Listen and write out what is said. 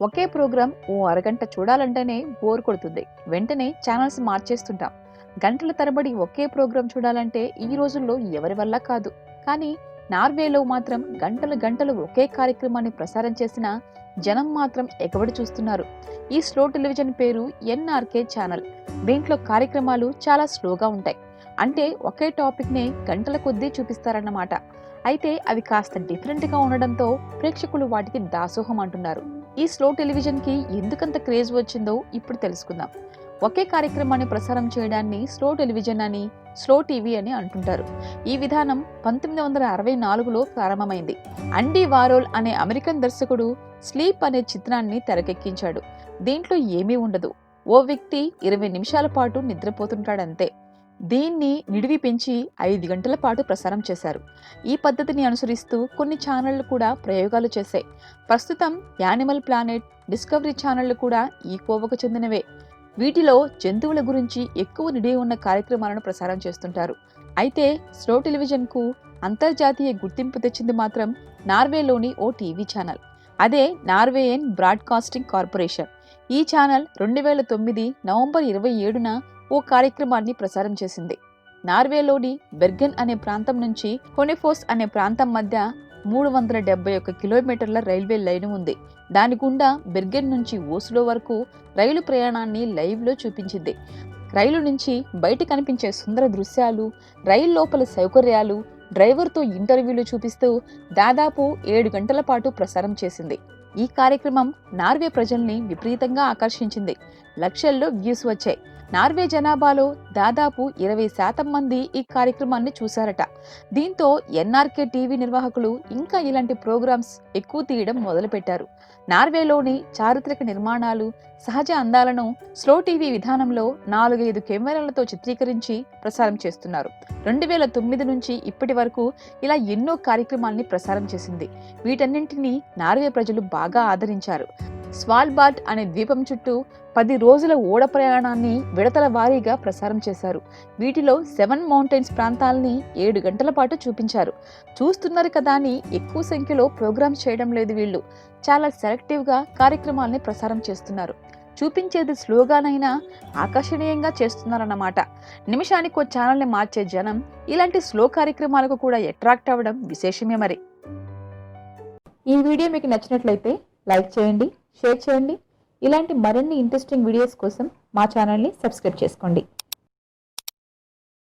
ఒకే programme ఓ అరగంట చూడాలంటేనే bore కొడుతుంది. వెంటనే ఛానల్స్ మార్చేస్తుంటాం. గంటల తరబడి ఒకే ప్రోగ్రాం చూడాలంటే ఈ రోజుల్లో ఎవరి వల్ల కాదు. కానీ నార్వేలో మాత్రం గంటలు గంటలు ఒకే కార్యక్రమాన్ని ప్రసారం చేసిన జనం మాత్రం ఎగబడి చూస్తున్నారు. ఈ స్లో టెలివిజన్ పేరు ఎన్ఆర్కే ఛానల్. దీంట్లో కార్యక్రమాలు చాలా స్లోగా ఉంటాయి. అంటే ఒకే టాపిక్ నే గంటల కొద్దీ చూపిస్తారన్నమాట. అయితే అవి కాస్త డిఫరెంట్ గా ఉండడంతో ప్రేక్షకులు వాటికి దాసోహం అంటున్నారు. ఈ స్లో టెలివిజన్ కి ఎందుకంత క్రేజ్ వచ్చిందో ఇప్పుడు తెలుసుకుందాం. ఒకే కార్యక్రమాన్ని ప్రసారం చేయడాన్ని స్లో టెలివిజన్ అని, స్లో టీవీ అని అంటుంటారు. ఈ విధానం 1964లో ప్రారంభమైంది. అండీ వారోల్ అనే అమెరికన్ దర్శకుడు స్లీప్ అనే చిత్రాన్ని తెరకెక్కించాడు. దీంట్లో ఏమీ ఉండదు. ఓ వ్యక్తి 20 నిమిషాల పాటు నిద్రపోతుంటాడంతే. దీన్ని నిడివి పెంచి 5 గంటల పాటు ప్రసారం చేశారు. ఈ పద్ధతిని అనుసరిస్తూ కొన్ని ఛానళ్లు కూడా ప్రయోగాలు చేశాయి. ప్రస్తుతం యానిమల్ ప్లానెట్, డిస్కవరీ ఛానళ్లు కూడా ఈ కోవకు చెందినవే. వీటిలో జంతువుల గురించి ఎక్కువ నిడివి ఉన్న కార్యక్రమాలను ప్రసారం చేస్తుంటారు. అయితే స్లో టెలివిజన్ కు అంతర్జాతీయ గుర్తింపు తెచ్చింది మాత్రం నార్వేలోని ఓ టీవీ ఛానల్. అదే నార్వేయన్ బ్రాడ్కాస్టింగ్ కార్పొరేషన్. ఈ ఛానల్ 2009 నవంబర్ 27న ఓ కార్యక్రమాన్ని ప్రసారం చేసింది. నార్వేలోని బెర్గెన్ అనే ప్రాంతం నుంచి హొనెఫోస్ అనే ప్రాంతం మధ్య 371 కిలోమీటర్ల రైల్వే లైన్ ఉంది. దాని గుండా బెర్గెన్ నుంచి ఓస్లో వరకు రైలు ప్రయాణాన్ని లైవ్ లో చూపించింది. రైలు నుంచి బయట కనిపించే సుందర దృశ్యాలు, రైలు లోపల సౌకర్యాలు, డ్రైవర్తో ఇంటర్వ్యూలు చూపిస్తూ దాదాపు 7 గంటల పాటు ప్రసారం చేసింది. ఈ కార్యక్రమం నార్వే ప్రజల్ని విపరీతంగా ఆకర్షించింది. లక్షల్లో వ్యూస్ వచ్చాయి. నార్వే జనాభాలో దాదాపు 20% మంది ఈ కార్యక్రమాన్ని చూశారట. దీంతో ఎన్ఆర్కే టీవీ నిర్వాహకులు ఇంకా ఇలాంటి ప్రోగ్రామ్స్ ఎక్కువ తీయడం మొదలుపెట్టారు. నార్వేలోని చారిత్రక నిర్మాణాలు, సహజ అందాలను స్లో టీవీ విధానంలో 4-5 కెమెరాలతో చిత్రీకరించి ప్రసారం చేస్తున్నారు. 2009 నుంచి ఇప్పటి వరకు ఇలా ఎన్నో కార్యక్రమాల్ని ప్రసారం చేసింది. వీటన్నింటినీ నార్వే ప్రజలు బాగా ఆదరించారు. స్వాల్బార్డ్ అనే ద్వీపం చుట్టూ 10 రోజుల ఓడ ప్రయాణాన్ని విడతల వారీగా ప్రసారం చేశారు. వీటిలో 7 మౌంటైన్స్ ప్రాంతాలని 7 గంటల పాటు చూపించారు. చూస్తున్నారు కదా అని ఎక్కువ సంఖ్యలో ప్రోగ్రామ్స్ చేయడం లేదు వీళ్ళు. చాలా సెలెక్టివ్ గా కార్యక్రమాల్ని ప్రసారం చేస్తున్నారు. చూపించేది స్లోగానైనా ఆకర్షణీయంగా చేస్తున్నారన్నమాట. నిమిషానికి ఓ ఛానల్ని మార్చే జనం ఇలాంటి స్లో కార్యక్రమాలకు కూడా అట్రాక్ట్ అవ్వడం విశేషమే మరి. ఈ వీడియో మీకు నచ్చినట్లయితే లైక్ చేయండి, షేర్ చేయండి. ఇలాంటి మరిన్ని ఇంట్రెస్టింగ్ వీడియోస్ కోసం మా ఛానల్ని సబ్స్క్రైబ్ చేసుకోండి.